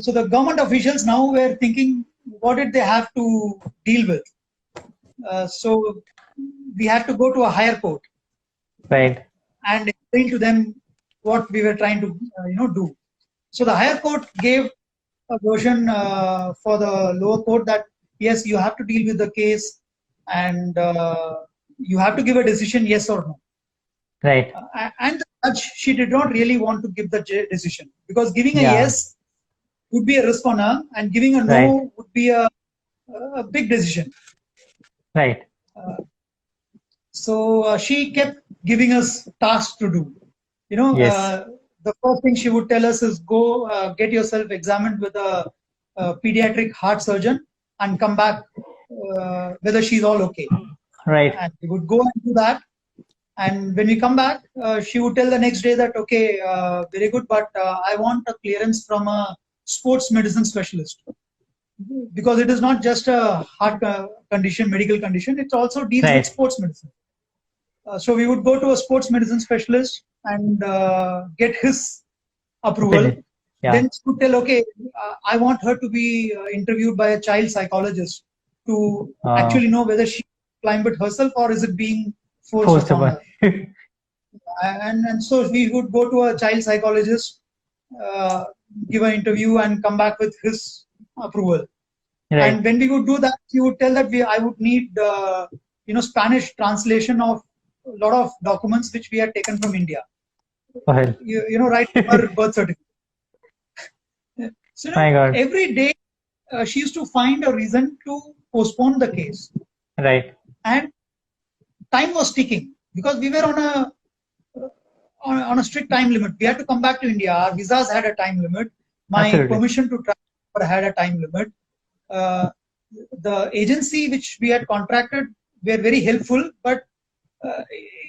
B: So the government officials now were thinking, what did they have to deal with? So we had to go to a higher court
A: Right.
B: and explain to them what we were trying to do. So the higher court gave a version for the lower court that yes, you have to deal with the case and you have to give a decision, yes or no.
A: Right.
B: And the judge, she did not really want to give the decision because giving a
A: Yeah.
B: yes would be a risk on her and giving a no
A: Right.
B: would be a big decision.
A: Right.
B: So she kept giving us tasks to do.
A: Yes.
B: The first thing she would tell us is go get yourself examined with a pediatric heart surgeon and come back whether she's all okay.
A: Right.
B: And we would go and do that. And when we come back, she would tell the next day that, okay, very good, but I want a clearance from a sports medicine specialist. Because it is not just a heart condition, medical condition, it also deals
A: Right.
B: with sports medicine. So we would go to a sports medicine specialist and get his approval.
A: Yeah.
B: Then she would tell, okay, I want her to be interviewed by a child psychologist to actually know whether she climbed it herself or is it being forced upon her. And so we would go to a child psychologist, give an interview and come back with his approval.
A: Right.
B: And when we would do that, he would tell that I would need Spanish translation of a lot of documents which we had taken from India.
A: Well,
B: Right, her birth certificate. So
A: my God.
B: every day she used to find a reason to postpone the case.
A: Right.
B: And time was ticking because we were on a strict time limit. We had to come back to India. Our visas had a time limit. My
A: Absolutely.
B: permission to travel had a time limit. The agency which we had contracted were very helpful, but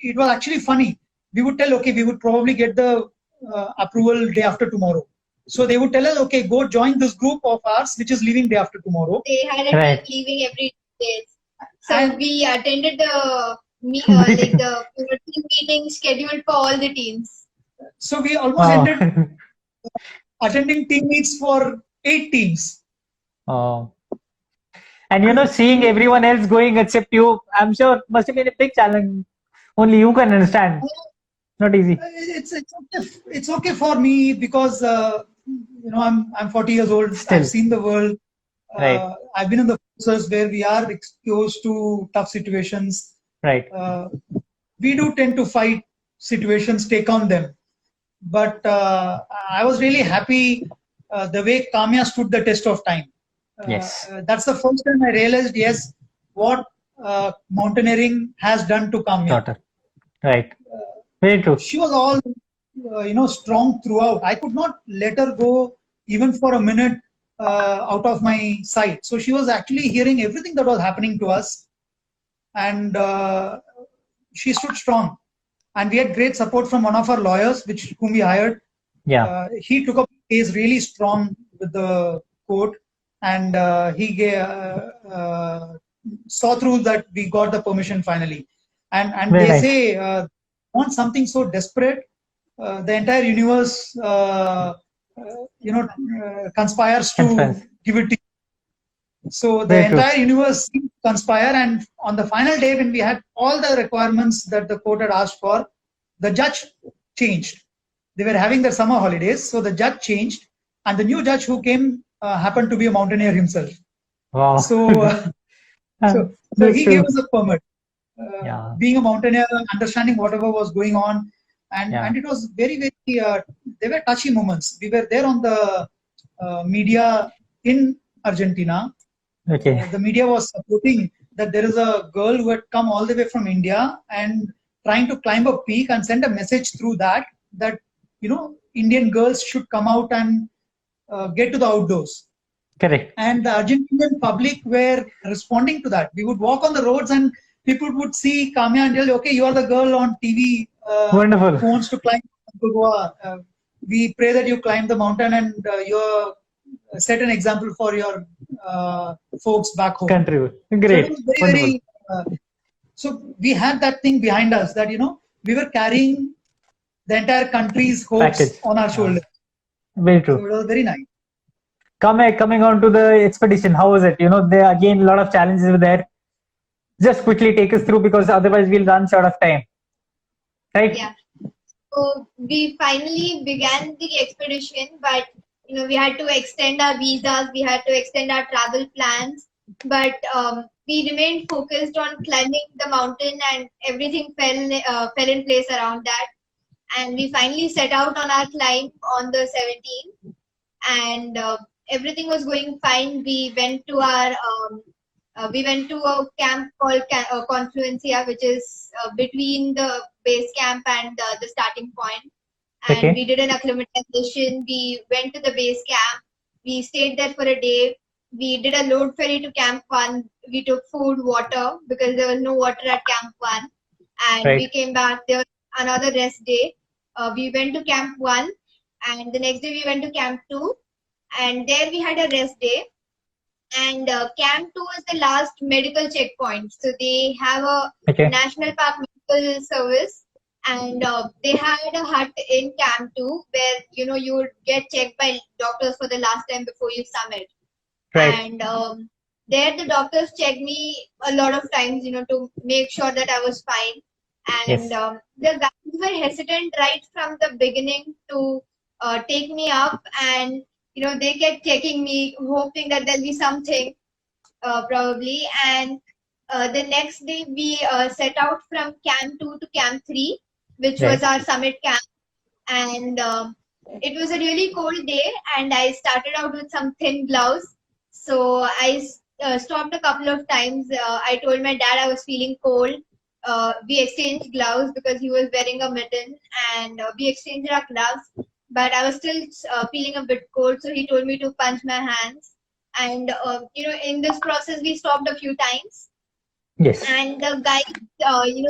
B: it was actually funny. We would tell, okay, we would probably get the approval day after tomorrow. So they would tell us, okay, go join this group of ours which is leaving day after tomorrow.
C: They had a
A: Right.
C: team leaving every 2 days. So
B: And-
C: we attended the team meeting scheduled for all the teams.
B: So we almost ended attending team meets for 8 teams.
A: Oh. And seeing everyone else going except you, I'm sure must have been a big challenge. Only you can understand. Not easy.
B: It's okay for me because I'm 40 years old.
A: Still.
B: I've seen the world.
A: Right.
B: I've been in the forces where we are exposed to tough situations.
A: Right.
B: We do tend to fight situations, take on them. But I was really happy the way Kamya stood the test of time.
A: Yes.
B: That's the first time I realized, yes, what mountaineering has done to Kamya.
A: Daughter. Right. Very true.
B: She was all, strong throughout. I could not let her go even for a minute out of my sight. So she was actually hearing everything that was happening to us. And she stood strong. And we had great support from one of our lawyers, whom we hired.
A: Yeah.
B: He took up the case really strong with the court. And he saw through that we got the permission finally. And
A: Very
B: they
A: nice.
B: say, want something so desperate, the entire universe, conspires to
A: Conspires.
B: give it to you. So the
A: Very true.
B: entire universe seemed to conspire, and on the final day, when we had all the requirements that the court had asked for, the judge changed. They were having their summer holidays, so the judge changed, and the new judge who came happened to be a mountaineer himself.
A: Wow.
B: So, so
A: That's
B: he
A: true.
B: gave us a permit.
A: Yeah.
B: being a mountaineer, understanding whatever was going on, and
A: Yeah.
B: and it was very very they were touchy moments. We were there on the media in Argentina.
A: Okay.
B: The media was supporting that there is a girl who had come all the way from India and trying to climb a peak and send a message through that Indian girls should come out and get to the outdoors.
A: Correct.
B: And the Argentinian public were responding to that. We would walk on the roads and people would see Kamya and tell, okay, you are the girl on TV
A: Wonderful.
B: who wants to climb Goa. We pray that you climb the mountain and you set an example for your folks back home.
A: Country.
B: So
A: Great.
B: it was very,
A: Wonderful.
B: very, so we had that thing behind us that, we were carrying the entire country's hopes
A: Package.
B: on our shoulders.
A: Very
B: So
A: true.
B: it was very nice.
A: Coming on to the expedition, how was it? There again a lot of challenges were there. Just quickly take us through because otherwise we'll run short of time. Right?
C: Yeah. So we finally began the expedition, but we had to extend our visas, we had to extend our travel plans, but we remained focused on climbing the mountain, and everything fell in place around that. And we finally set out on our climb on the 17th, and everything was going fine. We went to a camp called Confluencia, which is between the base camp and the starting point. And
A: Okay.
C: we did an acclimatization. We went to the base camp. We stayed there for a day. We did a load ferry to Camp 1. We took food, water, because there was no water at Camp 1. And
A: Right.
C: we came back. There was another rest day. We went to Camp 1. And the next day we went to Camp 2. And there we had a rest day. And Camp 2 was the last medical checkpoint. So they have a
A: Okay.
C: National Park Medical Service, and they had a hut in Camp 2 where you would get checked by doctors for the last time before you summit.
A: Right.
C: And there the doctors checked me a lot of times, to make sure that I was fine. And
A: Yes.
C: the guys were hesitant right from the beginning to take me up, and they kept checking me, hoping that there'll be something, probably. And the next day we set out from Camp 2 to Camp 3, which was
A: Right.
C: our summit camp. And it was a really cold day, and I started out with some thin gloves. So I stopped a couple of times. I told my dad I was feeling cold. We exchanged gloves because he was wearing a mitten, and we exchanged our gloves. But I was still feeling a bit cold, so he told me to punch my hands. And in this process, we stopped a few times.
A: Yes.
C: And the guys,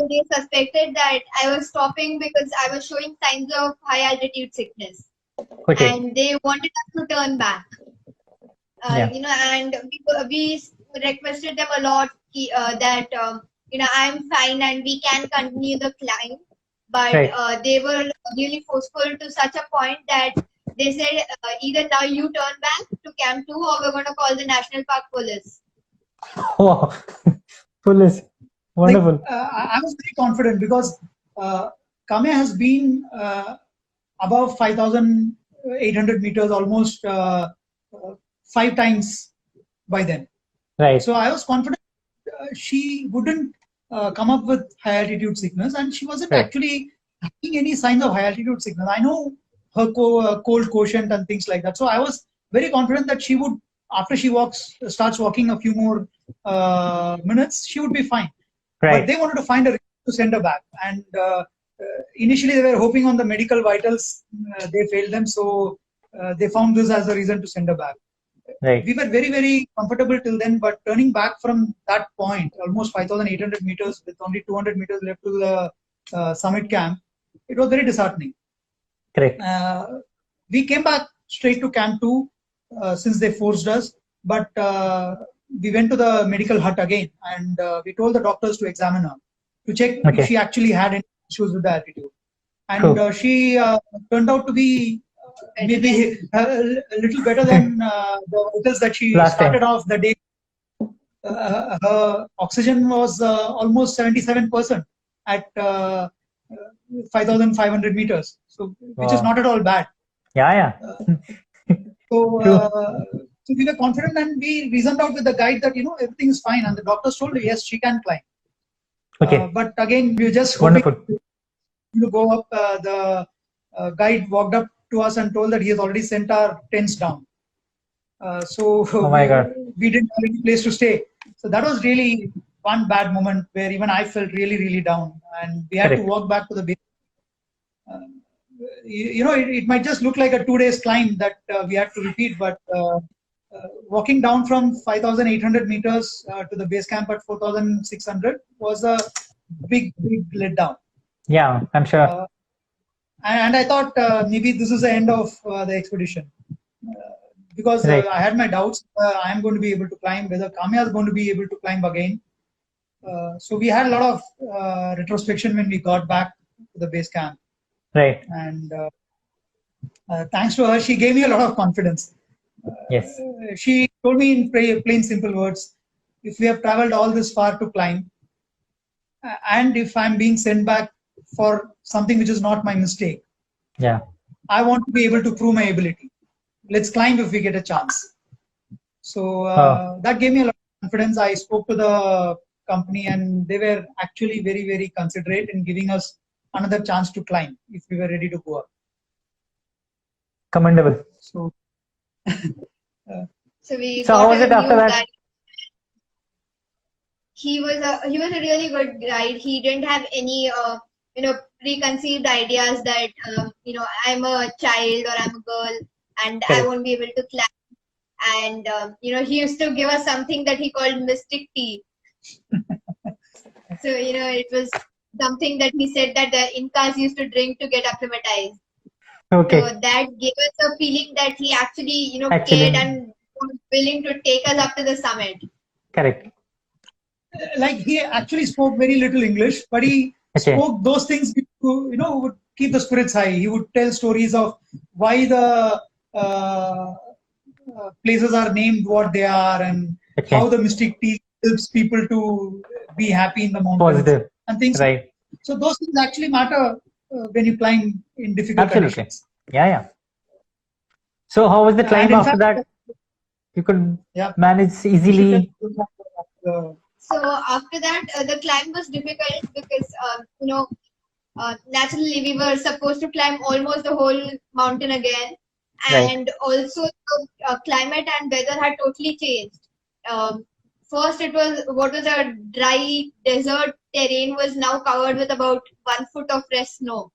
C: they suspected that I was stopping because I was showing signs of high altitude sickness,
A: Okay.
C: and they wanted us to turn back.
A: Yeah.
C: And we requested them a lot that I'm fine and we can continue the climb. But
A: Right.
C: they were really forceful to such a point that they said either now you turn back to Camp 2 or we're going to call the National Park Police.
A: Wow. Police. Wonderful.
B: I was very confident because Kame has been above 5,800 meters almost 5 times by then.
A: Right.
B: So I was confident she wouldn't come up with high altitude sickness, and she wasn't
A: Right.
B: actually having any signs of high altitude sickness. I know her cold quotient and things like that. So I was very confident that she would, after she starts walking a few more minutes, she would be fine. But
A: Right.
B: they wanted to find a reason to send her back. And initially they were hoping on the medical vitals. They failed them. So they found this as a reason to send her back.
A: Right.
B: We were very, very comfortable till then, but turning back from that point, almost 5,800 meters with only 200 meters left to the summit camp, it was very disheartening.
A: Correct.
B: We came back straight to Camp 2 since they forced us, but we went to the medical hut again, and we told the doctors to examine her, to check
A: Okay.
B: if she actually had any issues with the altitude. And
A: Cool.
B: she turned out to be maybe a little better than the vitals that she
A: Last time.
B: started off the day. Her oxygen was almost 77% at 5,500 meters, so which is
A: Wow.
B: not at all bad.
A: Yeah. Yeah.
B: So,
A: True.
B: so we were confident, and we reasoned out with the guide that everything is fine, and the doctors told her yes, she can climb.
A: Okay.
B: But again, we were just hoping
A: Wonderful.
B: to go up. The guide walked up to us and told that he has already sent our tents down. So
A: Oh my God.
B: we didn't have any place to stay. So that was really one bad moment where even I felt really, really down, and we had to
A: Correct.
B: walk back to the base. It might just look like a 2 days climb that we had to repeat, but walking down from 5,800 meters to the base camp at 4,600 was a big, big letdown.
A: Yeah, I'm sure.
B: And I thought maybe this is the end of the expedition. Because
A: Right.
B: I had my doubts. I am going to be able to climb, whether Kamya is going to be able to climb again. So we had a lot of retrospection when we got back to the base camp.
A: Right.
B: And thanks to her, she gave me a lot of confidence.
A: Yes.
B: She told me in plain, simple words, if we have traveled all this far to climb, and if I'm being sent back for something which is not my mistake,
A: Yeah.
B: I want to be able to prove my ability. Let's climb if we get a chance. So that gave me a lot of confidence. I spoke to the company, and they were actually very, very considerate in giving us another chance to climb if we were ready to go up.
A: Commendable.
B: So,
C: So we
A: So
C: got
A: how was
C: a
A: it after
C: new
A: that?
C: guide. He was a really good guide. He didn't have any preconceived ideas that I'm a child or I'm a girl and I
A: Correct.
C: won't be able to climb. And he used to give us something that he called mystic tea. So it was something that he said that the Incas used to drink to get acclimatized.
A: Okay.
C: So that gave us a feeling that he actually
A: Actually-
C: cared and was willing to take us up to the summit.
A: Correct.
B: like he actually spoke very little English, but he
A: Okay.
B: spoke those things which, would keep the spirits high. He would tell stories of why the places are named what they are, and
A: Okay.
B: how the mystic tea helps people to be happy in the mountains
A: Positive.
B: and things.
A: Right.
B: So those things actually matter when you climb in difficult
A: Absolutely.
B: conditions.
A: Yeah, yeah. So how was the climb
B: And in
A: after
B: fact,
A: that? You could
B: Yeah.
A: manage easily.
C: So after that, the climb was difficult because naturally we were supposed to climb almost the whole mountain again,
A: Right.
C: and also the climate and weather had totally changed. First, it was what was a dry desert terrain was now covered with about 1 foot of fresh snow.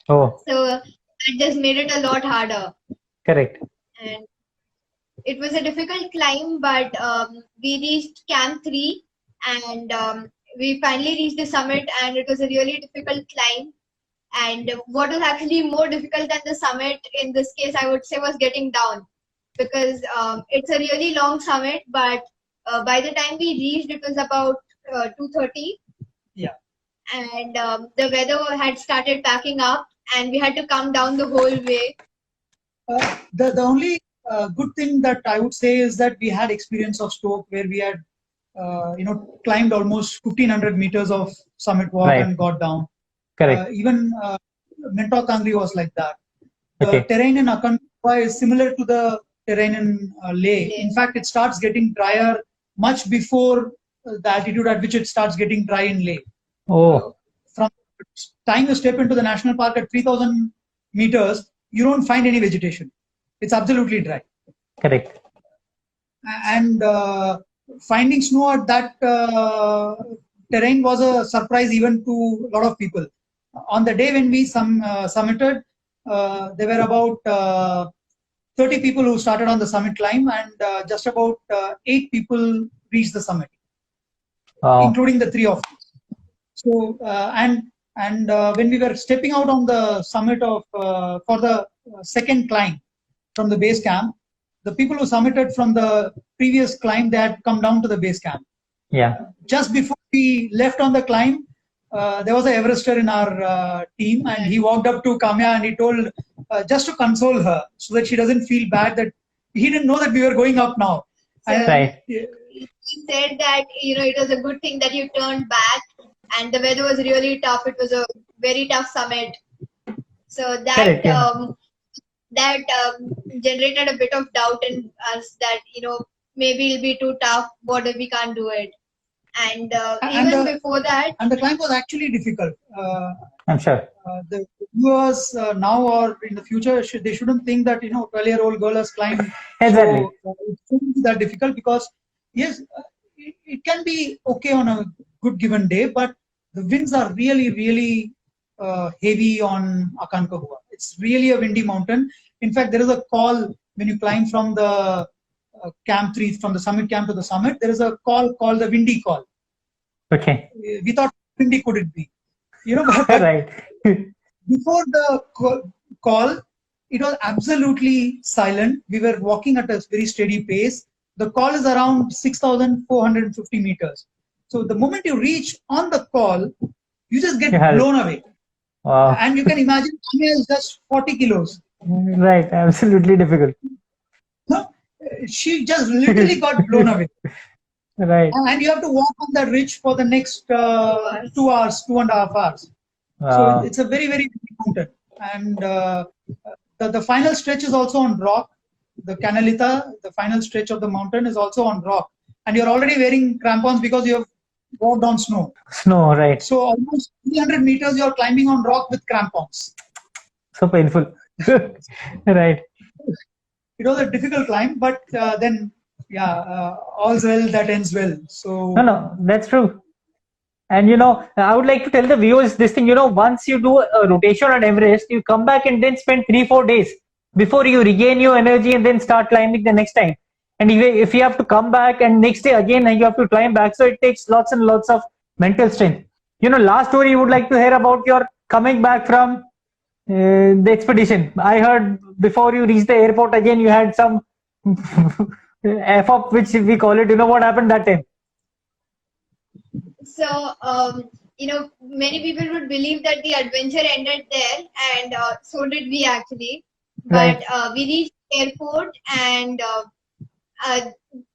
A: Oh,
C: So that just made it a lot harder.
A: correct.
C: And it was a difficult climb, but we reached Camp 3 and we finally reached the summit, and it was a really difficult climb. And what was actually more difficult than the summit in this case, I would say, was getting down, because it's a really long summit, but by the time we reached, it was about 2:30.
B: Yeah.
C: And the weather had started packing up, and we had to come down the whole way.
B: The only good thing that I would say is that we had experience of Stoke, where we had climbed almost 1,500 meters of summit walk
A: Right.
B: and got down.
A: Correct.
B: Even Mentor Kangri was like that. The
A: Okay.
B: terrain in Akanpa is similar to the terrain in Leh. In fact, it starts getting drier much before the altitude at which it starts getting dry in Leh.
A: Oh,
B: From the time you step into the national park at 3,000 meters, you don't find any vegetation. It's absolutely dry.
A: correct.
B: And finding snow at that terrain was a surprise even to a lot of people. On the day when we summited, there were about 30 people who started on the summit climb, and just about 8 people reached the summit,
A: Wow.
B: including the 3 of us. So and when we were stepping out on the summit of for the second climb from the base camp, the people who summited from the previous climb, they had come down to the base camp.
A: Yeah.
B: Just before we left on the climb, there was an Everester in our team, and he walked up to Kamya and he told, just to console her, so that she doesn't feel bad, that he didn't know that we were going up now. And,
A: Right.
C: He said that it was a good thing that you turned back, and the weather was really tough. It was a very tough summit, so that
A: Correct, yeah.
C: generated a bit of doubt in us that maybe it'll be too tough. What if we can't do it? And
B: And
C: even
B: the-
C: before that,
B: And the climb was actually difficult.
A: I'm sure.
B: The viewers now or in the future, they shouldn't think that 12-year-old girl has climbed.
A: Exactly.
B: So it shouldn't be that difficult because yes, it can be okay on a good given day, but the winds are really heavy on Aconcagua. It's really a windy mountain. In fact, there is a call when you climb from the camp 3, from the summit camp to the summit. There is a call called the windy call.
A: Okay.
B: We thought windy could it be? But
A: Right.
B: before the call, it was absolutely silent. We were walking at a very steady pace. The call is around 6,450 meters. So the moment you reach on the call, you just get
A: Yeah.
B: blown away.
A: Wow.
B: And you can imagine Kamya is just 40 kilos.
A: Right. Absolutely difficult.
B: No, she just literally got blown away.
A: Right.
B: And you have to walk on that ridge for the next 2 hours, 2.5 hours. So
A: Wow.
B: it's a very big mountain. And the final stretch is also on rock. The Canalita, the final stretch of the mountain, is also on rock. And you're already wearing crampons because you have walked on snow.
A: Snow. Right.
B: So almost 300 meters you're climbing on rock with crampons.
A: So painful. Right.
B: It was a difficult climb, but then, all's well that ends well. So
A: No, that's true. And I would like to tell the viewers this thing. Once you do a rotation on Everest, you come back and then spend 3-4 days before you regain your energy and then start climbing the next time. And if you have to come back and next day again you have to climb back, so it takes lots and lots of mental strength. Last story you would like to hear about your coming back from the expedition. I heard before you reached the airport again, you had some F up, which we call it. What happened that time?
C: so many people would believe that the adventure ended there, and so did we actually. But we reached the airport, and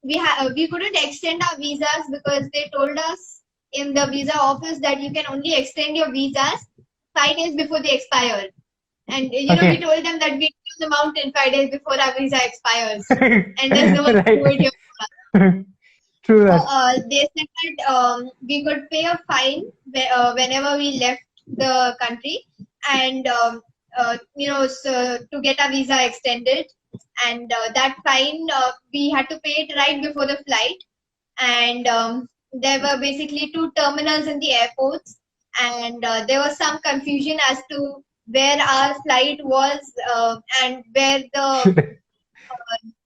C: we couldn't extend our visas because they told us in the visa office that you can only extend your visas 5 days before they expire. And
A: Okay.
C: we told them that we do the mountain 5 days before our visa expires, and there's no one to do it here.
A: True.
C: They said that we could pay a fine whenever we left the country, and so to get our visa extended. And that fine we had to pay it right before the flight. And there were basically 2 terminals in the airports, and there was some confusion as to where our flight was and where the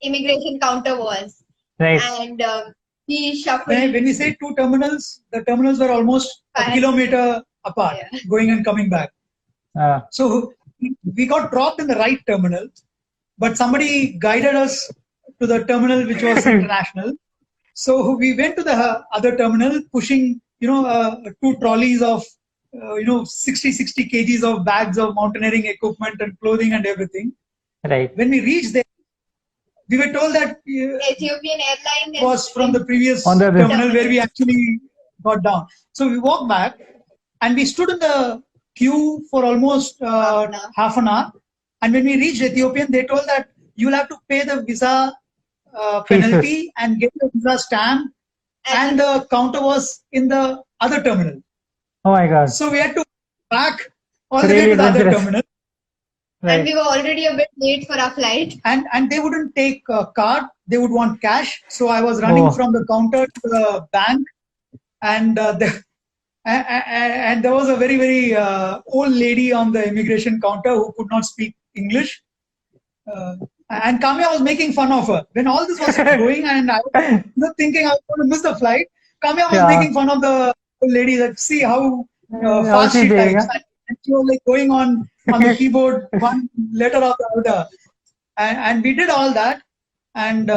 C: immigration counter was.
A: Right.
C: And we shuffled.
B: when we say 2 terminals, the terminals were almost a
C: 5
B: kilometer apart, going and coming back. So we got dropped in the right terminal, but somebody guided us to the terminal which was international. So we went to the other terminal pushing 2 trolleys of 60 kgs of bags of mountaineering equipment and clothing and everything.
A: Right.
B: When we reached there, we were told that
C: Ethiopian Airlines
B: was from the previous
A: On the other
B: terminal where we actually got down. So we walked back and we stood in the queue for almost half an hour. And when we reached Ethiopian, they told that you'll have to pay the visa penalty and get the visa stamp. And the counter was in the other terminal.
A: Oh my God.
B: So we had to back all the
A: Really
B: way to the other
A: adventurous.
B: terminal.
C: and
A: Right.
C: we were already a bit late for our flight.
B: And they wouldn't take a card, they would want cash. So I was running
A: Oh.
B: from the counter to the bank, and and there was a very old lady on the immigration counter who could not speak English. And Kamya was making fun of her. When all this was going and I was thinking I was going to miss the flight, Kamya was
A: Yeah.
B: making fun of the old lady that see how
A: How
B: fast
A: she's
B: she
A: doing,
B: types. And she was like going on the keyboard one letter after another. And we did all that and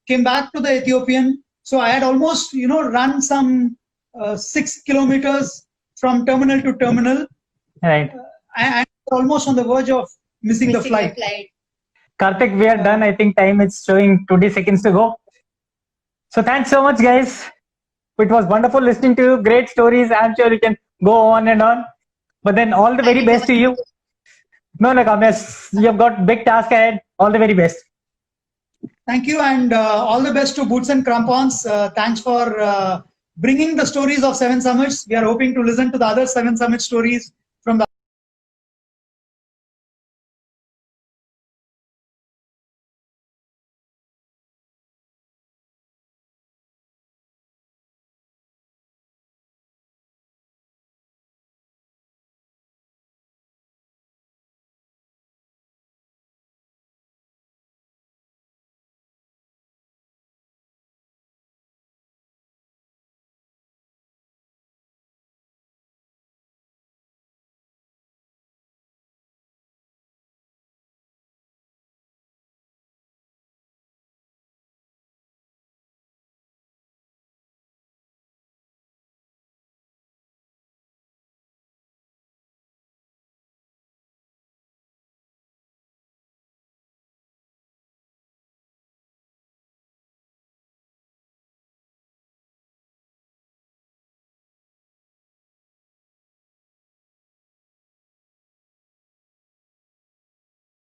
B: came back to the Ethiopian. So I had almost run some 6 kilometers from terminal to terminal,
A: Right.
B: and almost on the verge of missing the flight.
A: Karthik, we are done. I think time is showing 20 seconds to go. So thanks so much, guys. It was wonderful listening to you. Great stories. I'm sure you can go on and on. But then all the very best to you. No, Kamya, you've got big task ahead. All the very best.
B: Thank you, and all the best to Boots and Crampons. Thanks for bringing the stories of Seven Summits. We are hoping to listen to the other Seven Summit stories